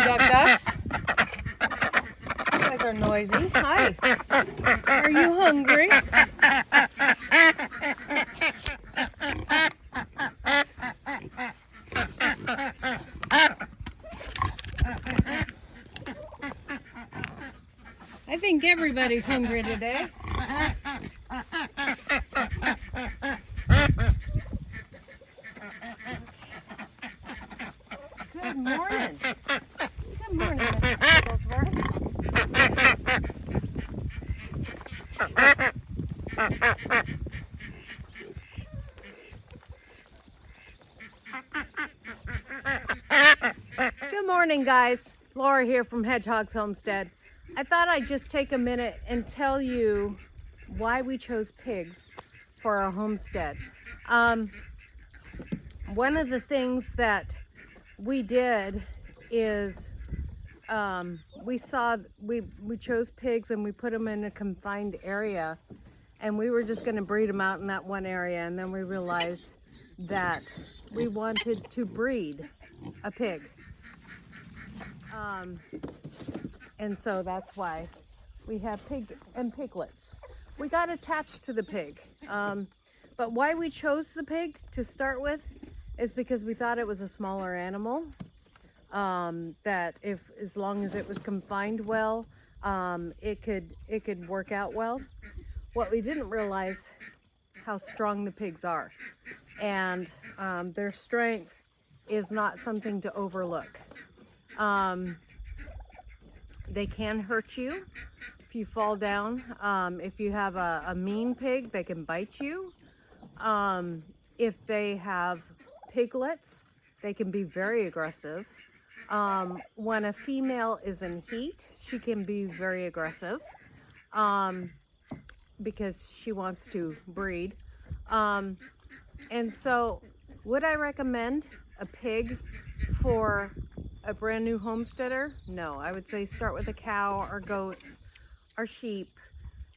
ducks. You guys are noisy. Hi. Are you hungry? I think everybody's hungry today. Good morning. Good morning, Mrs. Picklesworth. Good morning, guys. Laura here from Hedgehog's Homestead. I thought I'd just take a minute and tell you why we chose pigs for our homestead. One of the things that we did is we chose pigs and we put them in a confined area, and we were just going to breed them out in that one area, and then we realized that we wanted to breed a pig. And so that's why we have pig and piglets. We got attached to the pig. But why we chose the pig to start with is because we thought it was a smaller animal. That as long as it was confined well, it could work out well. What we didn't realize how strong the pigs are, and their strength is not something to overlook. They can hurt you if you fall down. If you have a mean pig, they can bite you. If they have piglets, they can be very aggressive. When a female is in heat, she can be very aggressive because she wants to breed. And so would I recommend a pig for a brand new homesteader? No, I would say start with a cow or goats or sheep,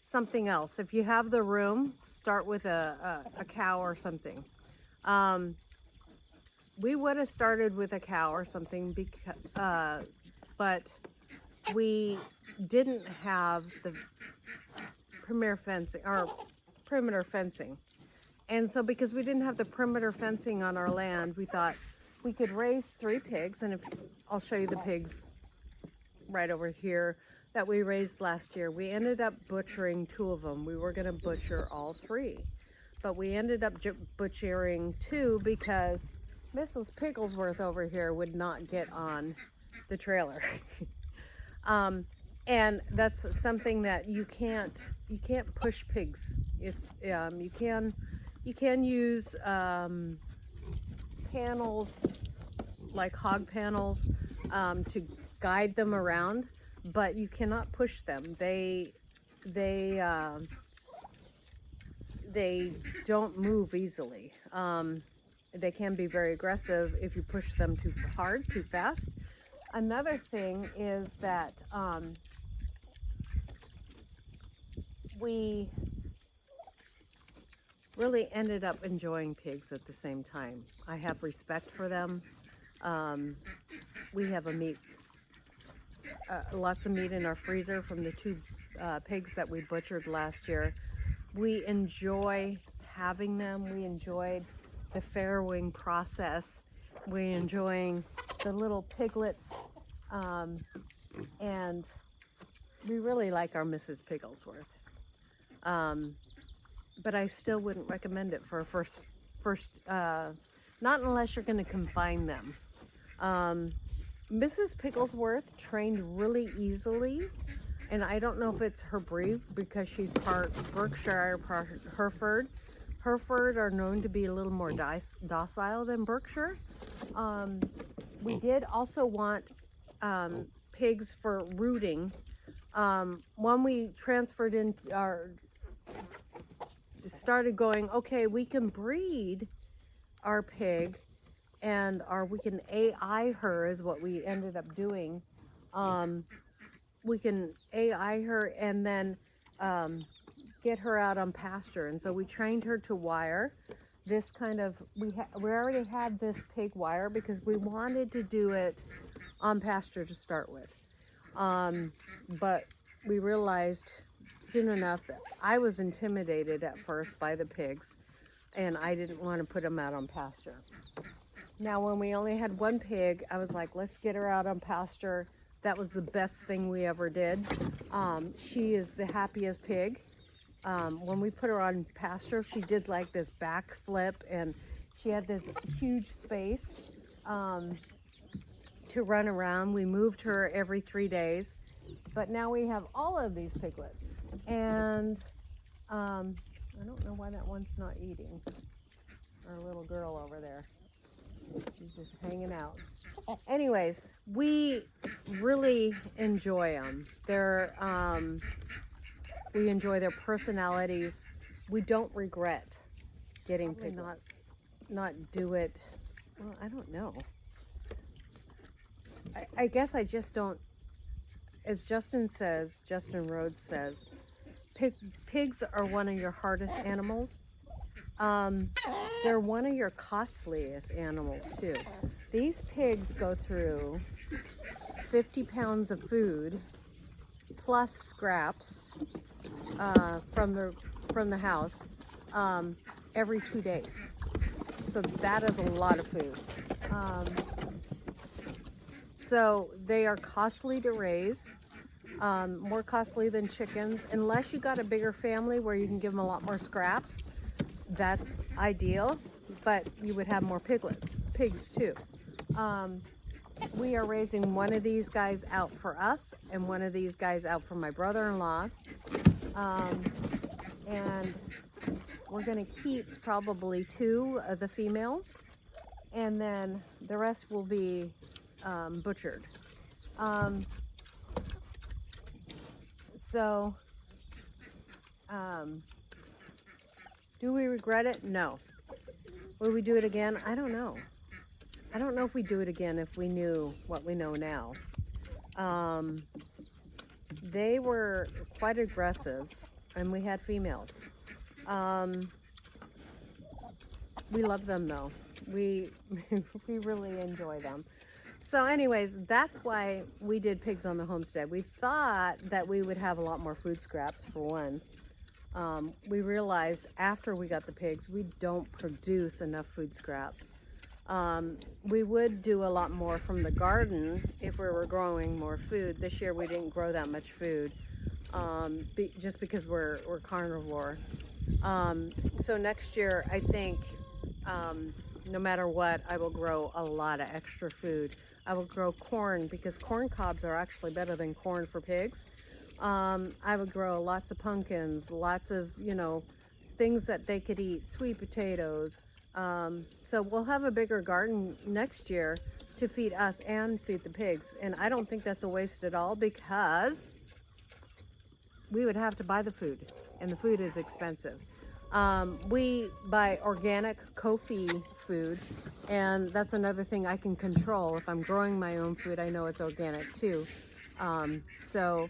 something else. If you have the room, start with a cow or something. We would have started with a cow or something, but we didn't have the perimeter fencing. And so because we didn't have the perimeter fencing on our land, we thought we could raise 3 pigs, and I'll show you the pigs right over here that we raised last year. We ended up butchering 2 of them. We were going to butcher all 3, but we ended up butchering 2 because Mrs. Picklesworth over here would not get on the trailer. And that's something that you can't push pigs. It's you can use panels, like hog panels, to guide them around, but you cannot push them. They don't move easily. They can be very aggressive if you push them too hard, too fast. Another thing is that we really ended up enjoying pigs at the same time. I have respect for them. We have lots of meat in our freezer from the 2 pigs that we butchered last year. We enjoy having them. We enjoyed the farrowing process. We're enjoying the little piglets, and we really like our Mrs. Picklesworth. But I still wouldn't recommend it for a first, not unless you're going to confine them. Mrs. Picklesworth trained really easily, and I don't know if it's her breed because she's part Berkshire, part Hereford. Hereford are known to be a little more docile than Berkshire. We did also want pigs for rooting. When we transferred in started going, okay, we can breed our pig we can AI her is what we ended up doing. We can AI her and then get her out on pasture. And so we trained her to wire this kind of, we already had this pig wire because we wanted to do it on pasture to start with. But we realized soon enough that I was intimidated at first by the pigs, and I didn't want to put them out on pasture. Now, when we only had one pig, I was like, let's get her out on pasture. That was the best thing we ever did. She is the happiest pig. When we put her on pasture, she did like this back flip, and she had this huge space to run around. We moved her every 3 days, but now we have all of these piglets. And I don't know why that one's not eating. Our little girl over there. She's just hanging out. Anyways, we really enjoy them. We enjoy their personalities. We don't regret getting piglets. Not do it. Well, I don't know. I guess I just don't. As Justin Rhodes says, pigs are one of your hardest animals. They're one of your costliest animals too. These pigs go through 50 pounds of food plus scraps from the house every 2 days. So that is a lot of food. So they are costly to raise, more costly than chickens. Unless you got a bigger family where you can give them a lot more scraps, that's ideal, but you would have more pigs too. We are raising one of these guys out for us and one of these guys out for my brother-in-law. And we're gonna keep probably 2 of the females, and then the rest will be butchered. Do we regret it? No. Will we do it again? I don't know. I don't know if we do it again if we knew what we know now. They were quite aggressive, and we had females. We love them though. We really enjoy them. So anyways, that's why we did pigs on the homestead. We thought that we would have a lot more food scraps for one. We realized after we got the pigs, we don't produce enough food scraps. We would do a lot more from the garden if we were growing more food. This year we didn't grow that much food, just because we're carnivore. So next year, I think, no matter what, I will grow a lot of extra food. I will grow corn because corn cobs are actually better than corn for pigs. I would grow lots of pumpkins, lots of, things that they could eat, sweet potatoes. So we'll have a bigger garden next year to feed us and feed the pigs. And I don't think that's a waste at all because we would have to buy the food, and the food is expensive. We buy organic Kofi food, and that's another thing I can control. If I'm growing my own food, I know it's organic too. So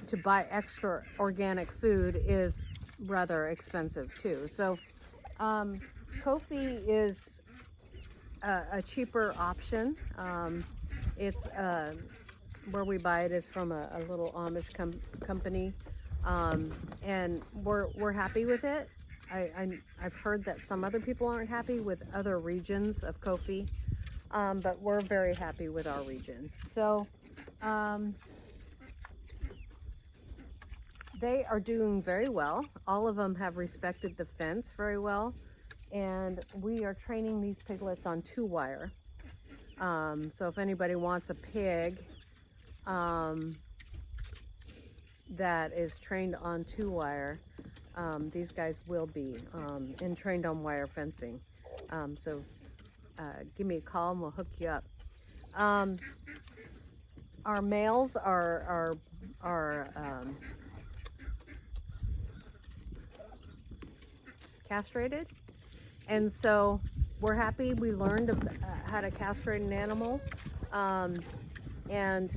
to buy extra organic food is rather expensive too. So Kofi is a cheaper option. It's where we buy it is from a little Amish company, and we're happy with it. I've heard that some other people aren't happy with other regions of Kofi, but we're very happy with our region. So they are doing very well. All of them have respected the fence very well, and we are training these piglets on 2-wire. So if anybody wants a pig that is trained on 2-wire, these guys will be and trained on wire fencing. So give me a call and we'll hook you up. Our males are castrated, and so we're happy we learned how to castrate an animal, and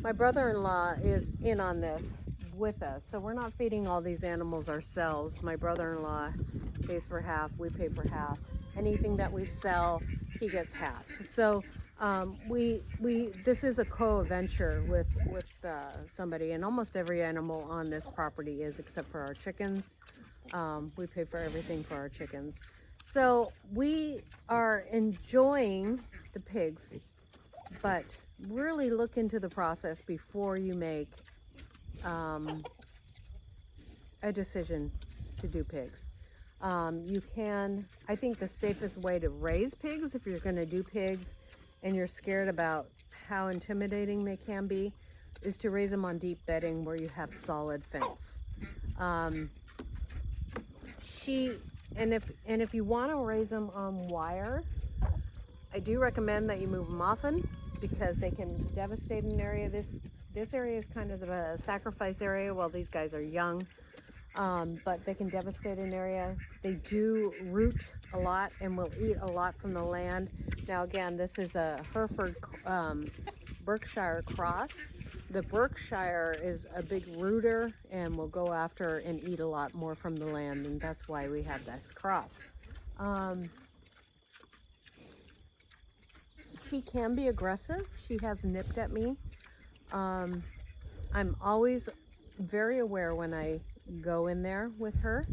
my brother-in-law is in on this with us, so we're not feeding all these animals ourselves. My brother-in-law pays for half, we pay for half. Anything that we sell, he gets half. So This is a co-venture with somebody, and almost every animal on this property is, except for our chickens. We pay for everything for our chickens. So we are enjoying the pigs, but really look into the process before you make a decision to do pigs. I think the safest way to raise pigs, if you're going to do pigs and you're scared about how intimidating they can be, is to raise them on deep bedding where you have solid fence. If you want to raise them on wire, I do recommend that you move them often because they can devastate an area. This area is kind of a sacrifice area while these guys are young. But they can devastate an area. They do root a lot and will eat a lot from the land. Now again, this is a Hereford Berkshire cross. The Berkshire is a big rooter and will go after and eat a lot more from the land, and that's why we have this cross. She can be aggressive. She has nipped at me. I'm always very aware when I go in there with her,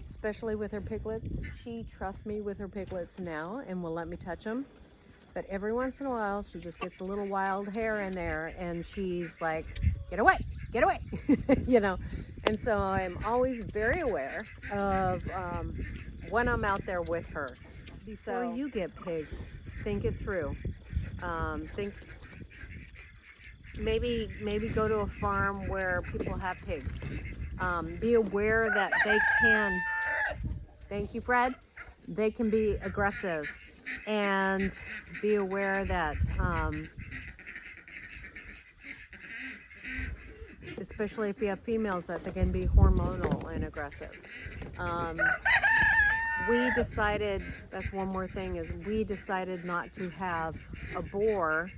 especially with her piglets. She trusts me with her piglets now and will let me touch them. But every once in a while, she just gets a little wild hair in there and she's like, get away, get away, you know. And so I'm always very aware of when I'm out there with her. Before you get pigs, think it through. Think maybe go to a farm where people have pigs. Be aware that they can, thank you, Fred, they can be aggressive, and be aware that, especially if you have females, that they can be hormonal and aggressive. We decided, that's one more thing, is we decided not to have a boar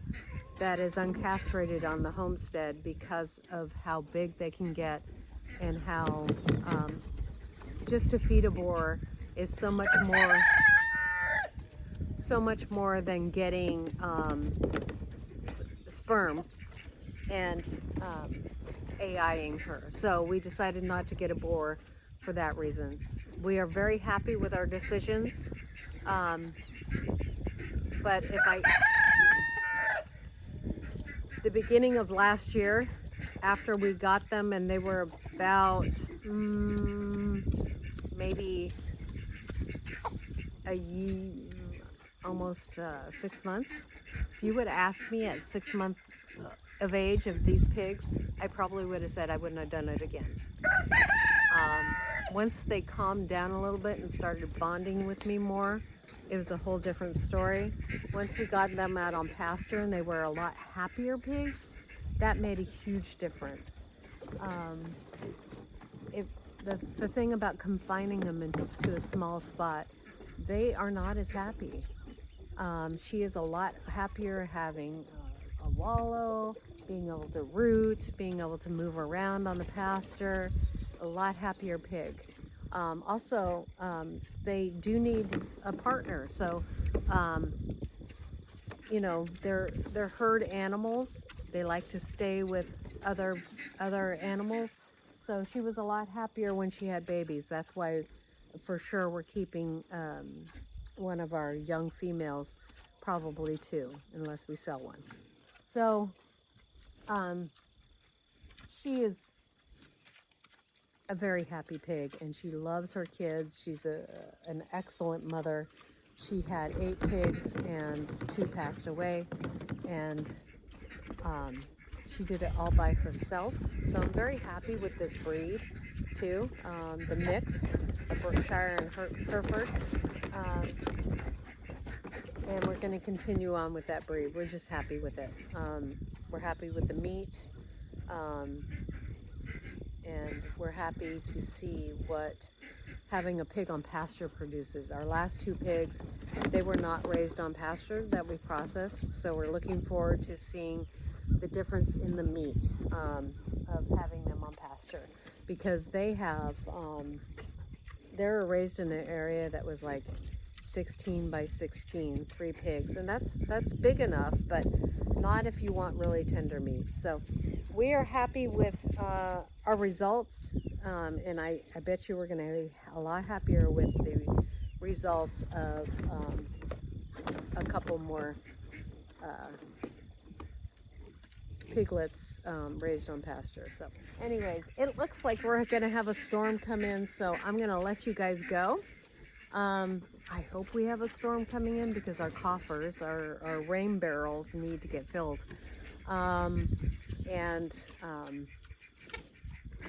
that is uncastrated on the homestead because of how big they can get and how just to feed a boar is so much more than getting sperm and AIing her. So we decided not to get a boar for that reason. We are very happy with our decisions, but the beginning of last year, after we got them and they were about maybe a year, almost 6 months. If you would ask me at 6 months of age of these pigs, I probably would have said I wouldn't have done it again. Once they calmed down a little bit and started bonding with me more, it was a whole different story. Once we got them out on pasture and they were a lot happier pigs, that made a huge difference. That's the thing about confining them into a small spot. They are not as happy. She is a lot happier having a wallow, being able to root, being able to move around on the pasture. A lot happier pig. Also, they do need a partner. So, you know, they're herd animals. They like to stay with other animals. So she was a lot happier when she had babies. That's why, for sure, we're keeping one of our young females, probably two, unless we sell one. So she is a very happy pig, and she loves her kids. She's an excellent mother. She had 8 pigs and 2 passed away, and she did it all by herself. So I'm very happy with this breed too, the mix of Berkshire and Hereford. And we're going to continue on with that breed. We're just happy with it. We're happy with the meat. And we're happy to see what having a pig on pasture produces. Our last 2 pigs, they were not raised on pasture that we processed, so we're looking forward to seeing the difference in the meat of having them on pasture, because they have they're raised in an area that was like 16 by 16, 3 pigs, and that's big enough, but not if you want really tender meat. So we are happy with our results, and I bet you we're going to be a lot happier with the results of a couple more piglets raised on pasture. So anyways, it looks like we're going to have a storm come in, so I'm going to let you guys go. I hope we have a storm coming in because our coffers, our rain barrels need to get filled.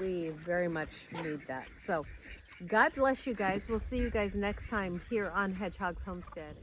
We very much need that. So God bless you guys. We'll see you guys next time here on Hedgehog's Homestead.